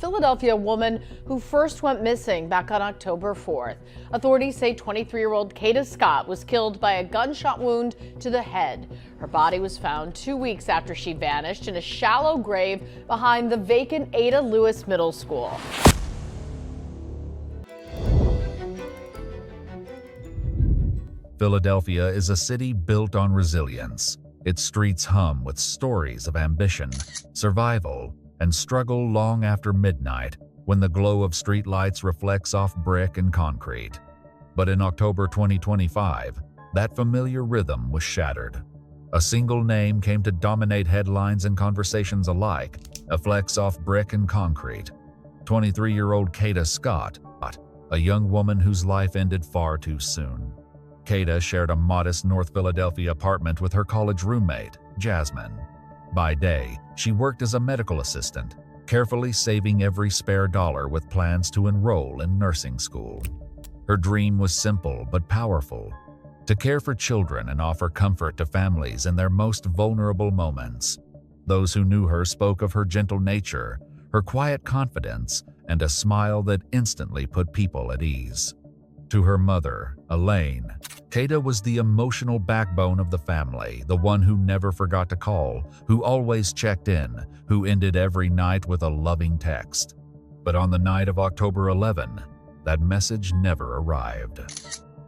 Philadelphia woman who first went missing back on October 4th. Authorities say 23-year-old Kada Scott was killed by a gunshot wound to the head. Her body was found 2 weeks after she vanished in a shallow grave behind the vacant Ada Lewis Middle School. Philadelphia is a city built on resilience. Its streets hum with stories of ambition, survival, and struggle long after midnight when the glow of streetlights reflects off brick and concrete. But in October 2025, that familiar rhythm was shattered. A single name came to dominate headlines and conversations alike, a flex off brick and concrete. 23-year-old Kada Scott, a young woman whose life ended far too soon. Kada shared a modest North Philadelphia apartment with her college roommate, Jasmine. By day, she worked as a medical assistant, carefully saving every spare dollar with plans to enroll in nursing school. Her dream was simple but powerful: to care for children and offer comfort to families in their most vulnerable moments. Those who knew her spoke of her gentle nature, her quiet confidence, and a smile that instantly put people at ease. To her mother, Elaine, Kada was the emotional backbone of the family, the one who never forgot to call, who always checked in, who ended every night with a loving text. But on the night of October 11, that message never arrived.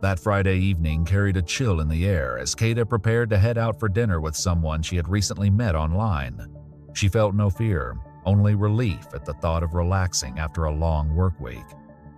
That Friday evening carried a chill in the air as Kada prepared to head out for dinner with someone she had recently met online. She felt no fear, only relief at the thought of relaxing after a long work week.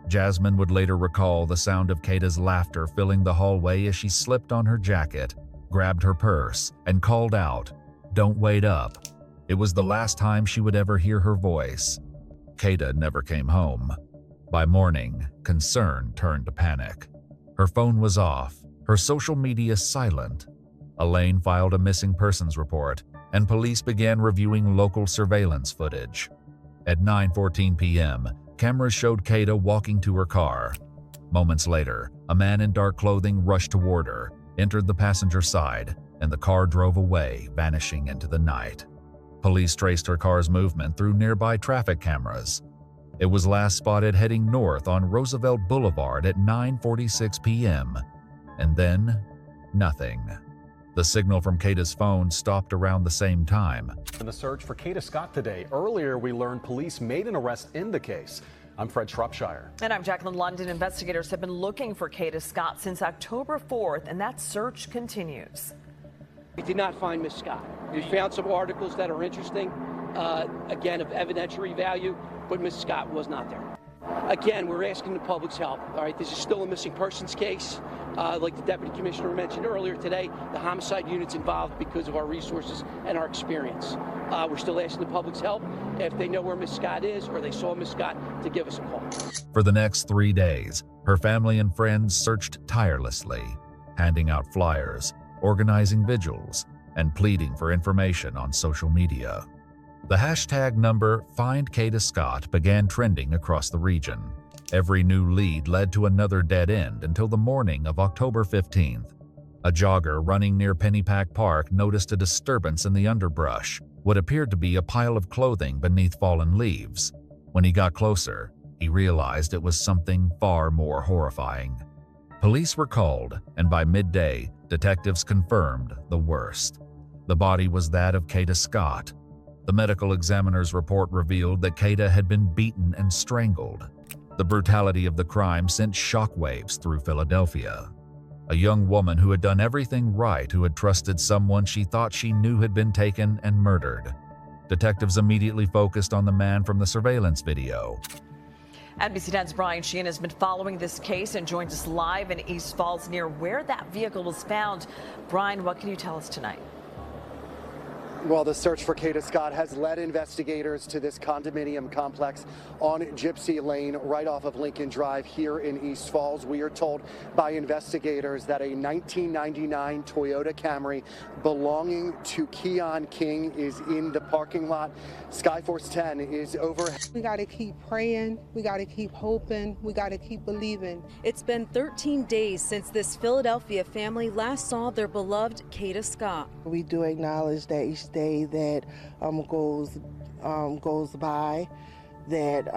Jasmine would later recall the sound of Kada's laughter filling the hallway as she slipped on her jacket, grabbed her purse, and called out, "Don't wait up." It was the last time she would ever hear her voice. Kada never came home. By morning, concern turned to panic. Her phone was off, her social media silent. Elaine filed a missing persons report, and police began reviewing local surveillance footage. At 9:14 p.m., cameras showed Kada walking to her car. Moments later, a man in dark clothing rushed toward her, entered the passenger side, and the car drove away, vanishing into the night. Police traced her car's movement through nearby traffic cameras. It was last spotted heading north on Roosevelt Boulevard at 9:46 p.m. And then, nothing. The signal from Kada's phone stopped around the same time. In the search for Kada Scott today, earlier we learned police made an arrest in the case. I'm Fred Shropshire. And I'm Jacqueline London. Investigators have been looking for Kada Scott since October 4th, and that search continues. We did not find Miss Scott. We found some articles that are interesting, again, of evidentiary value, but Miss Scott was not there. Again, we're asking the public's help. All right, this is still a missing persons case. Like the Deputy Commissioner mentioned earlier today, the homicide unit's involved because of our resources and our experience. We're still asking the public's help if they know where Miss Scott is or they saw Miss Scott to give us a call. For the next 3 days, her family and friends searched tirelessly, handing out flyers, organizing vigils, and pleading for information on social media. The hashtag number #findkadascott began trending across the region. Every new lead led to another dead end until the morning of October 15th. A jogger running near Pennypack Park noticed a disturbance in the underbrush, what appeared to be a pile of clothing beneath fallen leaves. When he got closer, he realized it was something far more horrifying. Police were called, and by midday, detectives confirmed the worst. The body was that of Kada Scott. The medical examiner's report revealed that Kada had been beaten and strangled. The brutality of the crime sent shockwaves through Philadelphia. A young woman who had done everything right, who had trusted someone she thought she knew had been taken and murdered. Detectives immediately focused on the man from the surveillance video. NBC 10's Brian Sheehan has been following this case and joins us live in East Falls near where that vehicle was found. Brian, what can you tell us tonight? Well, the search for Kada Scott has led investigators to this condominium complex on Gypsy Lane, right off of Lincoln Drive here in East Falls. We are told by investigators that a 1999 Toyota Camry belonging to Keon King is in the parking lot. Skyforce 10 is over. We got to keep praying. We got to keep hoping. We got to keep believing. It's been 13 days since this Philadelphia family last saw their beloved Kada Scott. We do acknowledge that each day that goes by, that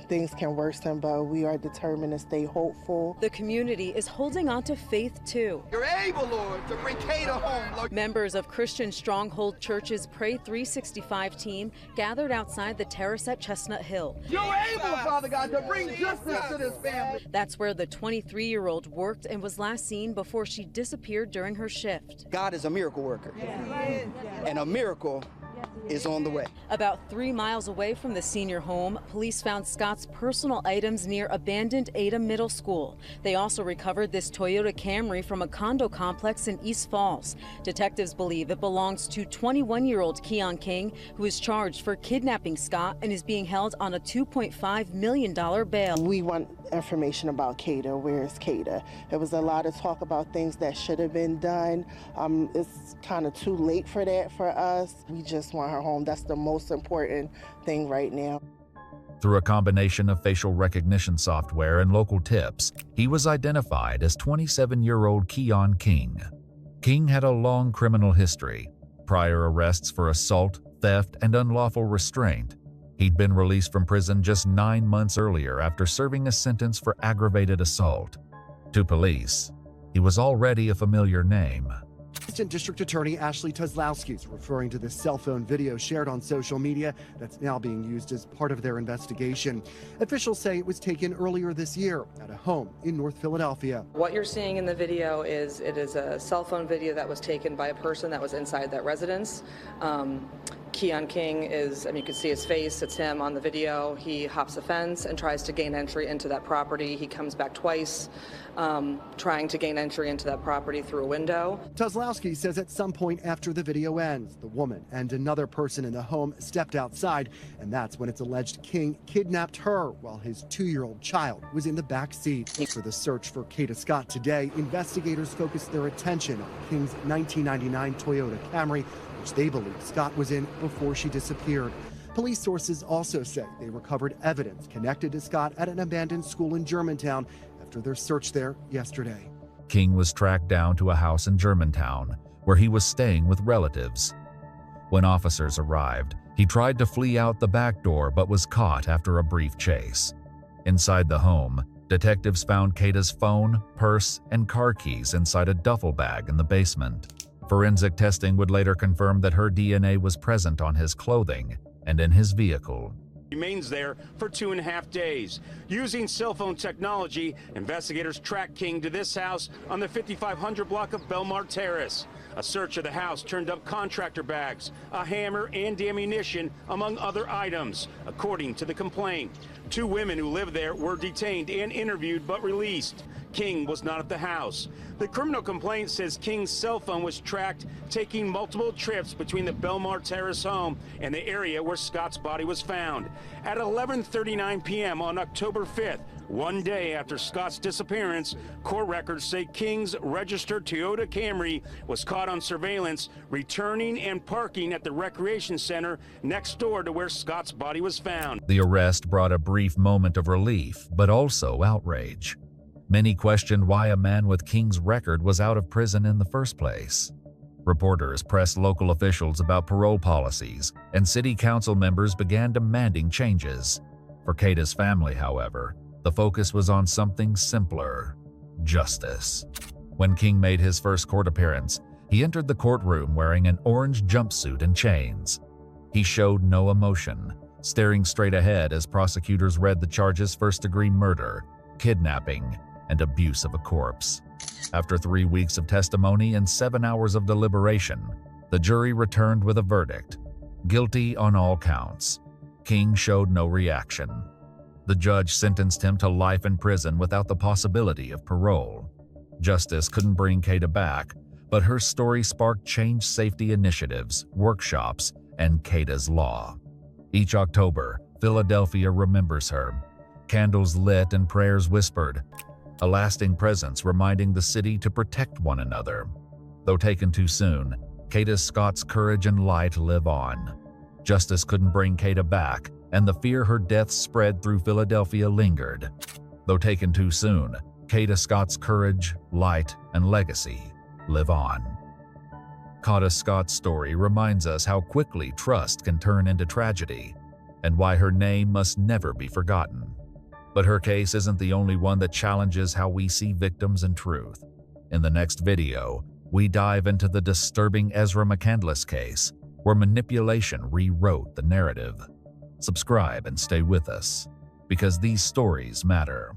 things can worsen, but we are determined to stay hopeful. The community is holding on to faith too. You're able, Lord, to bring Kada home, Lord. Members of Christian Stronghold Church's Pray 365 team gathered outside the terrace at Chestnut Hill. You're able, Father God, to bring justice to this family. That's where the 23-year-old worked and was last seen before she disappeared during her shift. God is a miracle worker, and a miracle is on the way. About 3 miles away from the senior home, police found Scott's personal items near abandoned Ada Middle School. They also recovered this Toyota Camry from a condo complex in East Falls. Detectives believe it belongs to 21-year-old Keon King, who is charged for kidnapping Scott and is being held on a $2.5 million bail. We want information about Kada. Where is Kada? There was a lot of talk about things that should have been done. It's kind of too late for that for us. We just want her home. That's the most important thing right now. Through a combination of facial recognition software and local tips, he was identified as 27-year-old Keon King. King had a long criminal history, prior arrests for assault, theft, and unlawful restraint. He'd been released from prison just 9 months earlier after serving a sentence for aggravated assault. To police, he was already a familiar name. Assistant District Attorney Ashley Kozlowski is referring to this cell phone video shared on social media that's now being used as part of their investigation. Officials say it was taken earlier this year at a home in North Philadelphia. What you're seeing in the video is a cell phone video that was taken by a person that was inside that residence. Keon King is, you can see his face, it's him on the video. He hops a fence and tries to gain entry into that property. He comes back twice, trying to gain entry into that property through a window. Kozlowski says at some point after the video ends, the woman and another person in the home stepped outside, and that's when it's alleged King kidnapped her while his 2-year-old child was in the back seat. For the search for Kada Scott today, investigators focused their attention on King's 1999 Toyota Camry, which they believe Scott was in before she disappeared. Police sources also say they recovered evidence connected to Scott at an abandoned school in Germantown after their search there yesterday. King was tracked down to a house in Germantown, where he was staying with relatives. When officers arrived, he tried to flee out the back door but was caught after a brief chase. Inside the home, detectives found Kada's phone, purse, and car keys inside a duffel bag in the basement. Forensic testing would later confirm that her DNA was present on his clothing and in his vehicle. Remains there for 2.5 days. Using cell phone technology, investigators tracked King to this house on the 5500 block of Belmar Terrace. A search of the house turned up contractor bags, a hammer, and ammunition, among other items, according to the complaint. 2 women who lived there were detained and interviewed but released. King was not at the house. The criminal complaint says King's cell phone was tracked taking multiple trips between the Belmar Terrace home and the area where Scott's body was found. At 11:39 p.m. on October 5th, one day after Scott's disappearance, court records say King's registered Toyota Camry was caught on surveillance returning and parking at the recreation center next door to where Scott's body was found. The arrest brought a brief moment of relief, but also outrage. Many questioned why a man with King's record was out of prison in the first place. Reporters pressed local officials about parole policies, and city council members began demanding changes. For Kada's family, however, the focus was on something simpler: justice. When King made his first court appearance, he entered the courtroom wearing an orange jumpsuit and chains. He showed no emotion, staring straight ahead as prosecutors read the charges: first-degree murder, kidnapping, and abuse of a corpse. After 3 weeks of testimony and 7 hours of deliberation, the jury returned with a verdict: guilty on all counts. King showed no reaction. The judge sentenced him to life in prison without the possibility of parole. Justice couldn't bring Kada back, but her story sparked change safety initiatives, workshops, and Kada's Law. Each October, Philadelphia remembers her. Candles lit and prayers whispered, a lasting presence reminding the city to protect one another. Though taken too soon, Kada Scott's courage and light live on. Justice couldn't bring Kada back, and the fear her death spread through Philadelphia lingered. Though taken too soon, Kada Scott's courage, light, and legacy live on. Kada Scott's story reminds us how quickly trust can turn into tragedy, and why her name must never be forgotten. But her case isn't the only one that challenges how we see victims and truth. In the next video, we dive into the disturbing Ezra McCandless case, where manipulation rewrote the narrative. Subscribe and stay with us, because these stories matter.